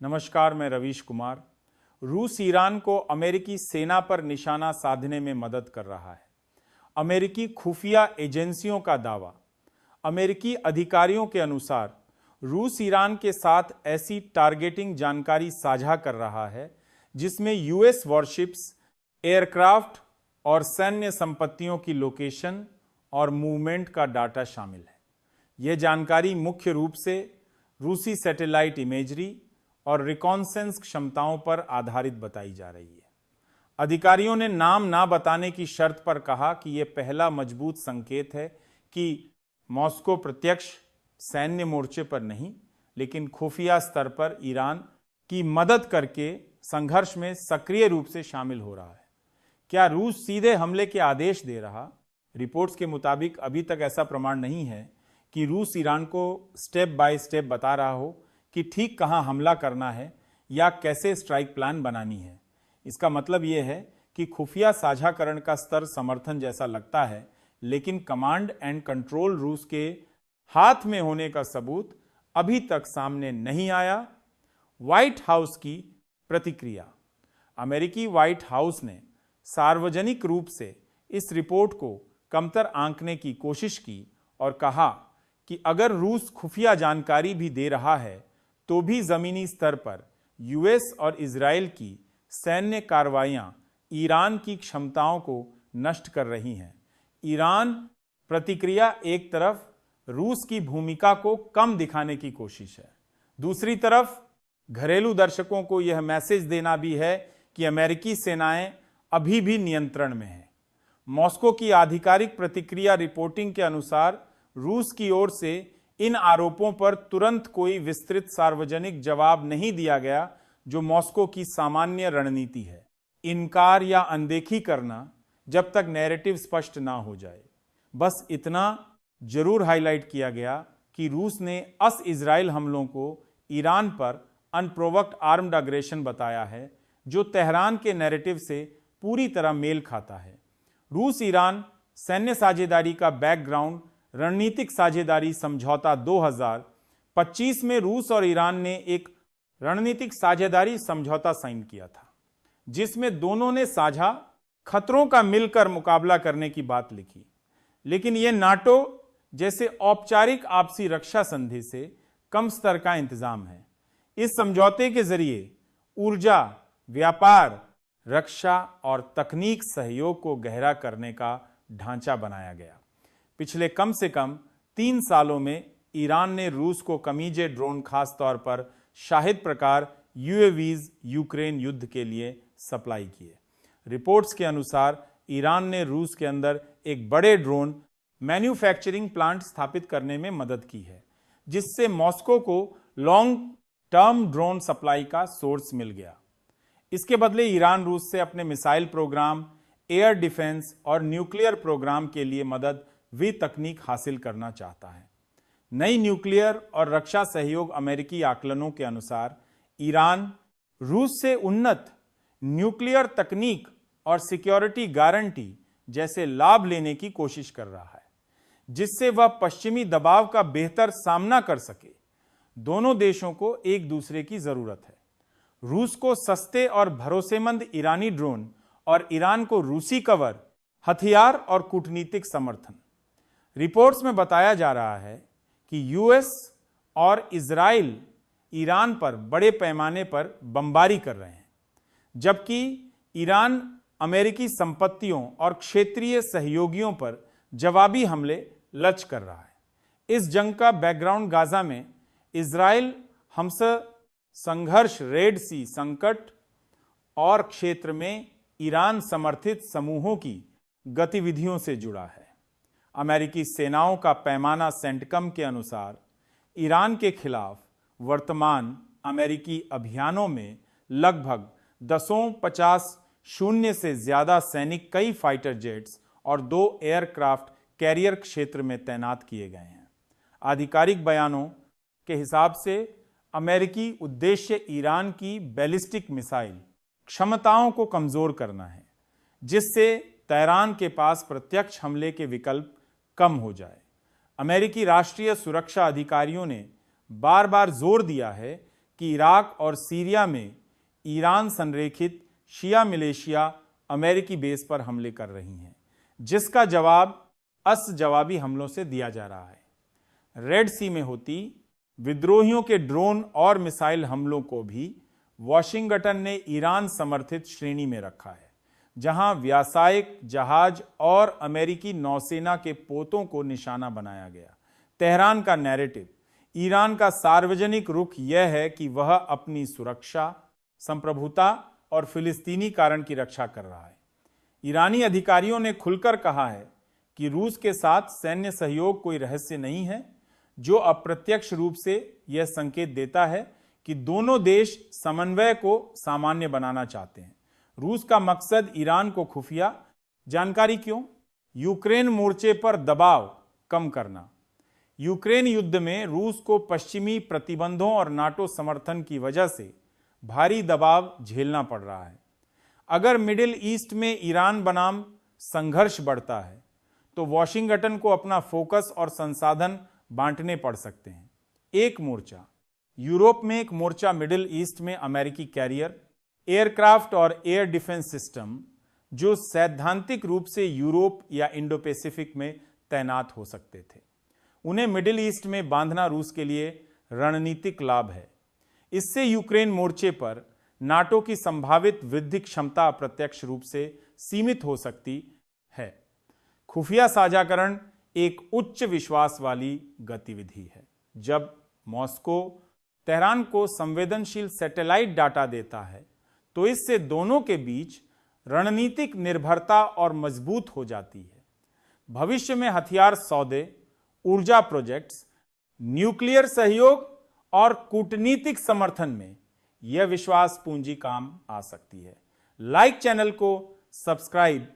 नमस्कार, मैं रवीश कुमार। रूस ईरान को अमेरिकी सेना पर निशाना साधने में मदद कर रहा है। अमेरिकी खुफिया एजेंसियों का दावा। अमेरिकी अधिकारियों के अनुसार रूस ईरान के साथ ऐसी टारगेटिंग जानकारी साझा कर रहा है जिसमें यूएस वॉरशिप्स, एयरक्राफ्ट और सैन्य संपत्तियों की लोकेशन और मूवमेंट का डाटा शामिल है। यह जानकारी मुख्य रूप से रूसी सैटेलाइट इमेजरी और रिकॉन्सेंस क्षमताओं पर आधारित बताई जा रही है। अधिकारियों ने नाम ना बताने की शर्त पर कहा कि यह पहला मजबूत संकेत है कि मॉस्को प्रत्यक्ष सैन्य मोर्चे पर नहीं, लेकिन खुफिया स्तर पर ईरान की मदद करके संघर्ष में सक्रिय रूप से शामिल हो रहा है। क्या रूस सीधे हमले के आदेश दे रहा? रिपोर्ट्स के मुताबिक अभी तक ऐसा प्रमाण नहीं है कि रूस ईरान को स्टेप बाय स्टेप बता रहा हो कि ठीक कहां हमला करना है या कैसे स्ट्राइक प्लान बनानी है। इसका मतलब यह है कि खुफिया साझाकरण का स्तर समर्थन जैसा लगता है, लेकिन कमांड एंड कंट्रोल रूस के हाथ में होने का सबूत अभी तक सामने नहीं आया। व्हाइट हाउस की प्रतिक्रिया। अमेरिकी व्हाइट हाउस ने सार्वजनिक रूप से इस रिपोर्ट को कमतर आंकने की कोशिश की और कहा कि अगर रूस खुफिया जानकारी भी दे रहा है तो भी जमीनी स्तर पर यूएस और इजराइल की सैन्य कार्रवाइयां ईरान की क्षमताओं को नष्ट कर रही हैं। ईरान प्रतिक्रिया एक तरफ रूस की भूमिका को कम दिखाने की कोशिश है, दूसरी तरफ घरेलू दर्शकों को यह मैसेज देना भी है कि अमेरिकी सेनाएं अभी भी नियंत्रण में हैं। मॉस्को की आधिकारिक प्रतिक्रिया रिपोर्टिंग के अनुसार रूस की ओर से इन आरोपों पर तुरंत कोई विस्तृत सार्वजनिक जवाब नहीं दिया गया, जो मॉस्को की सामान्य रणनीति है। इनकार या अनदेखी करना जब तक नैरेटिव स्पष्ट ना हो जाए। बस इतना जरूर हाईलाइट किया गया कि रूस ने इजराइल हमलों को ईरान पर अनप्रोवोक्ड आर्म्ड अग्रेशन बताया है, जो तेहरान के नैरेटिव से पूरी तरह मेल खाता है। रूस ईरान सैन्य साझेदारी का बैकग्राउंड रणनीतिक साझेदारी समझौता 2025 में रूस और ईरान ने एक रणनीतिक साझेदारी समझौता साइन किया था, जिसमें दोनों ने साझा खतरों का मिलकर मुकाबला करने की बात लिखी। लेकिन यह नाटो जैसे औपचारिक आपसी रक्षा संधि से कम स्तर का इंतजाम है। इस समझौते के जरिए ऊर्जा, व्यापार, रक्षा और तकनीक सहयोग को गहरा करने का ढांचा बनाया गया। पिछले कम से कम 3 सालों में ईरान ने रूस को कमीजे ड्रोन, खास तौर पर शाहिद प्रकार यूएवीज यूक्रेन युद्ध के लिए सप्लाई किए। रिपोर्ट्स के अनुसार ईरान ने रूस के अंदर एक बड़े ड्रोन मैन्युफैक्चरिंग प्लांट स्थापित करने में मदद की है, जिससे मॉस्को को लॉन्ग टर्म ड्रोन सप्लाई का सोर्स मिल गया। इसके बदले ईरान रूस से अपने मिसाइल प्रोग्राम, एयर डिफेंस और न्यूक्लियर प्रोग्राम के लिए मदद वे तकनीक हासिल करना चाहता है। नई न्यूक्लियर और रक्षा सहयोग अमेरिकी आकलनों के अनुसार ईरान रूस से उन्नत न्यूक्लियर तकनीक और सिक्योरिटी गारंटी जैसे लाभ लेने की कोशिश कर रहा है, जिससे वह पश्चिमी दबाव का बेहतर सामना कर सके। दोनों देशों को एक दूसरे की जरूरत है। रूस को सस्ते और भरोसेमंद ईरानी ड्रोन और ईरान को रूसी कवर, हथियार और कूटनीतिक समर्थन। रिपोर्ट्स में बताया जा रहा है कि यूएस और इजराइल ईरान पर बड़े पैमाने पर बमबारी कर रहे हैं, जबकि ईरान अमेरिकी संपत्तियों और क्षेत्रीय सहयोगियों पर जवाबी हमले लच कर रहा है। इस जंग का बैकग्राउंड गाजा में इजराइल हमसे संघर्ष, रेड सी संकट और क्षेत्र में ईरान समर्थित समूहों की गतिविधियों से जुड़ा है। अमेरिकी सेनाओं का पैमाना सेंटकम के अनुसार ईरान के खिलाफ वर्तमान अमेरिकी अभियानों में लगभग 50 से ज्यादा सैनिक, कई फाइटर जेट्स और 2 एयरक्राफ्ट कैरियर क्षेत्र में तैनात किए गए हैं। आधिकारिक बयानों के हिसाब से अमेरिकी उद्देश्य ईरान की बैलिस्टिक मिसाइल क्षमताओं को कमजोर करना है, जिससे तेहरान के पास प्रत्यक्ष हमले के विकल्प कम हो जाए। अमेरिकी राष्ट्रीय सुरक्षा अधिकारियों ने बार बार जोर दिया है कि इराक और सीरिया में ईरान संरेखित शिया मिलिशिया अमेरिकी बेस पर हमले कर रही हैं, जिसका जवाब जवाबी हमलों से दिया जा रहा है। रेड सी में होती विद्रोहियों के ड्रोन और मिसाइल हमलों को भी वॉशिंगटन ने ईरान समर्थित श्रेणी में रखा है, जहां व्यावसायिक जहाज और अमेरिकी नौसेना के पोतों को निशाना बनाया गया। तेहरान का नैरेटिव, ईरान का सार्वजनिक रुख यह है कि वह अपनी सुरक्षा, संप्रभुता और फिलिस्तीनी कारण की रक्षा कर रहा है। ईरानी अधिकारियों ने खुलकर कहा है कि रूस के साथ सैन्य सहयोग कोई रहस्य नहीं है, जो अप्रत्यक्ष रूप से यह संकेत देता है कि दोनों देश समन्वय को सामान्य बनाना चाहते हैं। रूस का मकसद ईरान को खुफिया जानकारी क्यों? यूक्रेन मोर्चे पर दबाव कम करना। यूक्रेन युद्ध में रूस को पश्चिमी प्रतिबंधों और नाटो समर्थन की वजह से भारी दबाव झेलना पड़ रहा है। अगर मिडिल ईस्ट में ईरान बनाम संघर्ष बढ़ता है तो वॉशिंगटन को अपना फोकस और संसाधन बांटने पड़ सकते हैं। एक मोर्चा यूरोप में, एक मोर्चा मिडिल ईस्ट में अमेरिकी कैरियर, एयरक्राफ्ट और एयर डिफेंस सिस्टम जो सैद्धांतिक रूप से यूरोप या इंडो पैसिफिक में तैनात हो सकते थे, उन्हें मिडिल ईस्ट में बांधना रूस के लिए रणनीतिक लाभ है। इससे यूक्रेन मोर्चे पर नाटो की संभावित वृद्धि क्षमता अप्रत्यक्ष रूप से सीमित हो सकती है। खुफिया साझाकरण एक उच्च विश्वास वाली गतिविधि है। जब मॉस्को तेहरान को संवेदनशील सैटेलाइट डाटा देता है तो इससे दोनों के बीच रणनीतिक निर्भरता और मजबूत हो जाती है। भविष्य में हथियार सौदे, ऊर्जा प्रोजेक्ट्स, न्यूक्लियर सहयोग और कूटनीतिक समर्थन में यह विश्वास पूंजी काम आ सकती है। लाइक चैनल को, सब्सक्राइब